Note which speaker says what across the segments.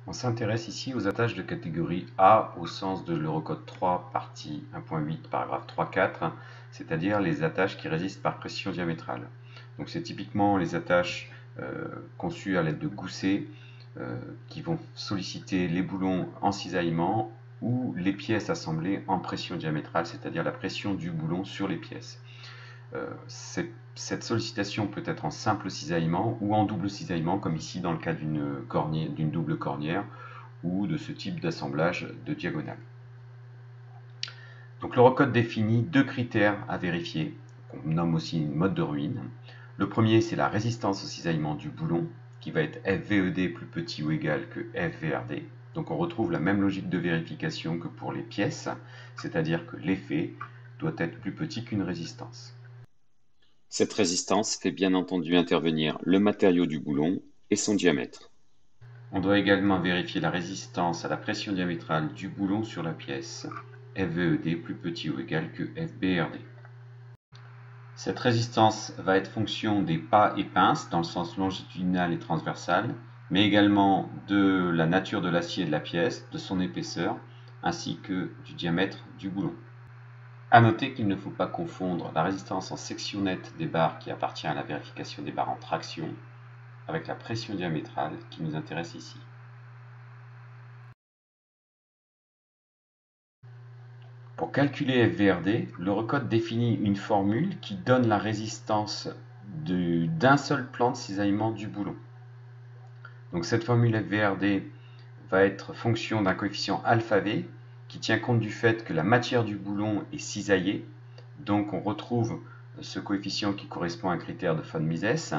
Speaker 1: On s'intéresse ici aux attaches de catégorie A au sens de l'Eurocode 3, partie 1.8, paragraphe 3.4, c'est-à-dire les attaches qui résistent par pression diamétrale. Donc c'est typiquement les attaches conçues à l'aide de goussets qui vont solliciter les boulons en cisaillement ou les pièces assemblées en pression diamétrale, c'est-à-dire la pression du boulon sur les pièces. Cette sollicitation peut être en simple cisaillement ou en double cisaillement, comme ici dans le cas d'une double cornière ou de ce type d'assemblage de diagonale. Donc l'Eurocode définit deux critères à vérifier, qu'on nomme aussi une mode de ruine. Le premier, c'est la résistance au cisaillement du boulon, qui va être FVED plus petit ou égal que FVRD. Donc on retrouve la même logique de vérification que pour les pièces, c'est-à-dire que l'effet doit être plus petit qu'une résistance.
Speaker 2: Cette résistance fait bien entendu intervenir le matériau du boulon et son diamètre.
Speaker 1: On doit également vérifier la résistance à la pression diamétrale du boulon sur la pièce, FVED plus petit ou égal que FBRD. Cette résistance va être fonction des pas et pinces dans le sens longitudinal et transversal, mais également de la nature de l'acier de la pièce, de son épaisseur, ainsi que du diamètre du boulon. A noter qu'il ne faut pas confondre la résistance en section nette des barres qui appartient à la vérification des barres en traction avec la pression diamétrale qui nous intéresse ici. Pour calculer FVRD, l'Eurocode définit une formule qui donne la résistance d'un seul plan de cisaillement du boulon. Donc cette formule FVRD va être fonction d'un coefficient alpha V qui tient compte du fait que la matière du boulon est cisaillée. Donc on retrouve ce coefficient qui correspond à un critère de von Mises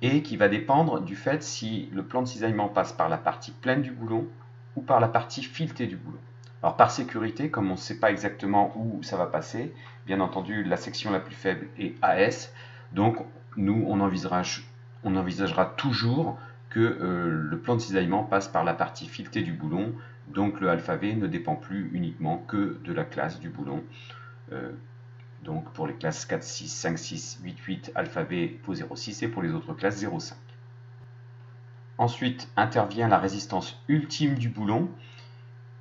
Speaker 1: et qui va dépendre du fait si le plan de cisaillement passe par la partie pleine du boulon ou par la partie filetée du boulon. Alors par sécurité, comme on ne sait pas exactement où ça va passer, bien entendu la section la plus faible est AS, donc nous on envisagera toujours que le plan de cisaillement passe par la partie filetée du boulon, donc le alpha V ne dépend plus uniquement que de la classe du boulon. Donc pour les classes 4, 6, 5, 6, 8, 8, alpha V vaut 0,6 et pour les autres classes 0,5. Ensuite intervient la résistance ultime du boulon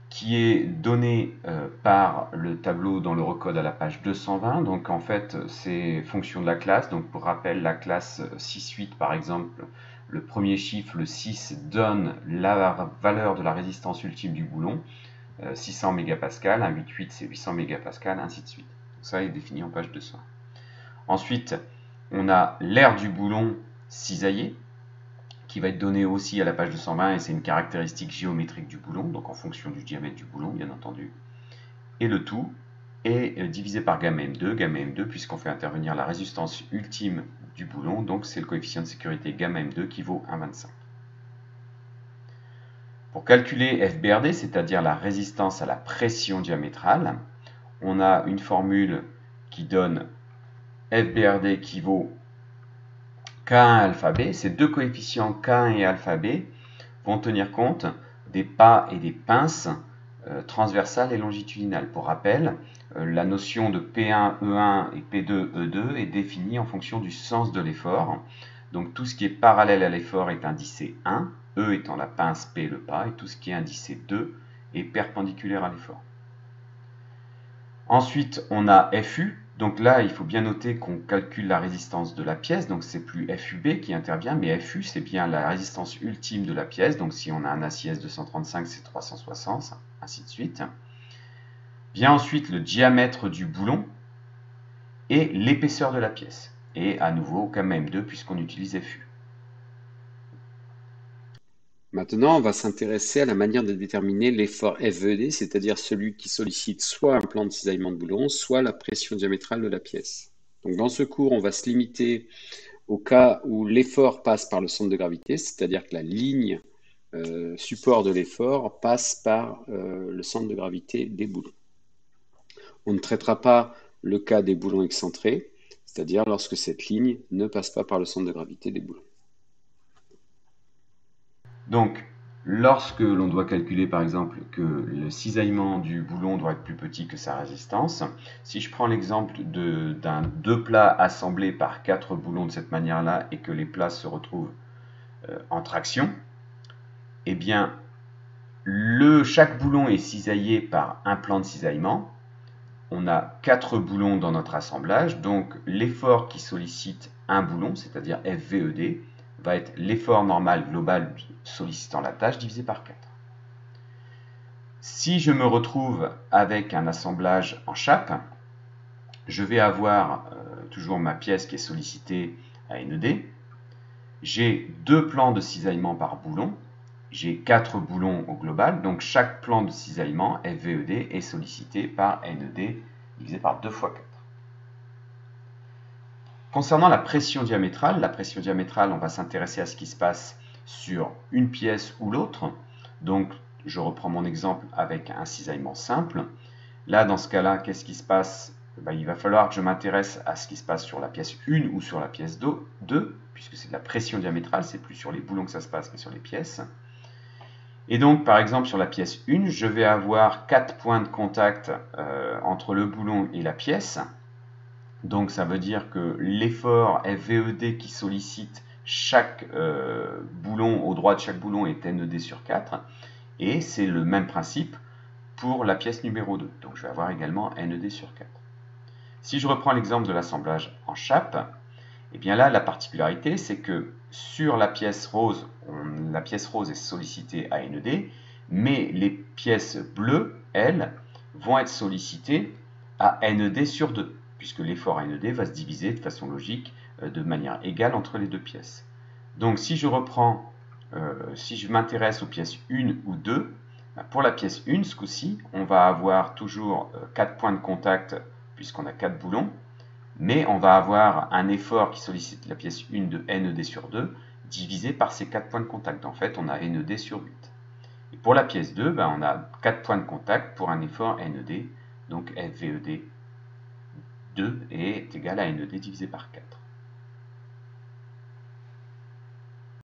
Speaker 1: qui est donnée par le tableau dans l'Eurocode à la page 220. Donc en fait c'est fonction de la classe. Donc pour rappel, la classe 6,8 par exemple, le premier chiffre, le 6, donne la valeur de la résistance ultime du boulon, 600 mégapascal, un 8,8 c'est 800 mégapascal, ainsi de suite. Ça est défini en page 200. Ensuite, on a l'aire du boulon cisaillé, qui va être donné aussi à la page 220, et c'est une caractéristique géométrique du boulon, donc en fonction du diamètre du boulon, bien entendu. Et le tout est divisé par gamma M2, puisqu'on fait intervenir la résistance ultime du boulon, donc c'est le coefficient de sécurité gamma M2 qui vaut 1,25. Pour calculer FBRD, c'est-à-dire la résistance à la pression diamétrale, on a une formule qui donne FBRD qui vaut K1 alpha B. Ces deux coefficients K1 et alpha B vont tenir compte des pas et des pinces transversales et longitudinales. Pour rappel, la notion de P1 E1 et P2 E2 est définie en fonction du sens de l'effort. Donc tout ce qui est parallèle à l'effort est indicé 1, E étant la pince, P le pas, et tout ce qui est indicé 2 est perpendiculaire à l'effort. Ensuite, on a FU. Donc là, il faut bien noter qu'on calcule la résistance de la pièce. Donc c'est plus FUB qui intervient, mais FU, c'est bien la résistance ultime de la pièce. Donc si on a un acier S235, c'est 360, ainsi de suite. Vient ensuite le diamètre du boulon et l'épaisseur de la pièce. Et à nouveau, gamma M2, puisqu'on utilise FU.
Speaker 2: Maintenant, on va s'intéresser à la manière de déterminer l'effort FVED, c'est-à-dire celui qui sollicite soit un plan de cisaillement de boulon, soit la pression diamétrale de la pièce. Donc, dans ce cours, on va se limiter au cas où l'effort passe par le centre de gravité, c'est-à-dire que la ligne support de l'effort passe par le centre de gravité des boulons. On ne traitera pas le cas des boulons excentrés, c'est-à-dire lorsque cette ligne ne passe pas par le centre de gravité des boulons.
Speaker 1: Donc, lorsque l'on doit calculer par exemple que le cisaillement du boulon doit être plus petit que sa résistance, si je prends l'exemple d'un deux plats assemblés par 4 boulons de cette manière-là et que les plats se retrouvent en traction, eh bien Chaque boulon est cisaillé par un plan de cisaillement. On a 4 boulons dans notre assemblage, donc l'effort qui sollicite un boulon, c'est-à-dire FVED, va être l'effort normal global sollicitant la tâche divisé par 4. Si je me retrouve avec un assemblage en chape, je vais avoir toujours ma pièce qui est sollicitée à NED. J'ai 2 plans de cisaillement par boulon. J'ai 4 boulons au global, donc chaque plan de cisaillement FVED est sollicité par NED divisé par 2 fois 4. Concernant la pression diamétrale, on va s'intéresser à ce qui se passe sur une pièce ou l'autre. Donc, je reprends mon exemple avec un cisaillement simple. Là, dans ce cas-là, qu'est-ce qui se passe? Il va falloir que je m'intéresse à ce qui se passe sur la pièce 1 ou sur la pièce 2, puisque c'est de la pression diamétrale, c'est plus sur les boulons que ça se passe que sur les pièces. Et donc, par exemple, sur la pièce 1, je vais avoir 4 points de contact entre le boulon et la pièce. Donc, ça veut dire que l'effort FVED qui sollicite chaque boulon, au droit de chaque boulon, est NED sur 4. Et c'est le même principe pour la pièce numéro 2. Donc, je vais avoir également NED sur 4. Si je reprends l'exemple de l'assemblage en chape, et bien là, la particularité, c'est que sur la pièce rose est sollicitée à NED, mais les pièces bleues, elles, vont être sollicitées à NED sur 2, puisque l'effort NED va se diviser de façon logique, de manière égale entre les deux pièces. Donc si je m'intéresse aux pièces 1 ou 2, pour la pièce 1, ce coup-ci, on va avoir toujours 4 points de contact, puisqu'on a 4 boulons, mais on va avoir un effort qui sollicite la pièce 1 de NED sur 2 divisé par ces 4 points de contact. En fait, on a NED sur 8. Et pour la pièce 2, on a 4 points de contact pour un effort NED, donc FVED 2 est égal à NED divisé par 4.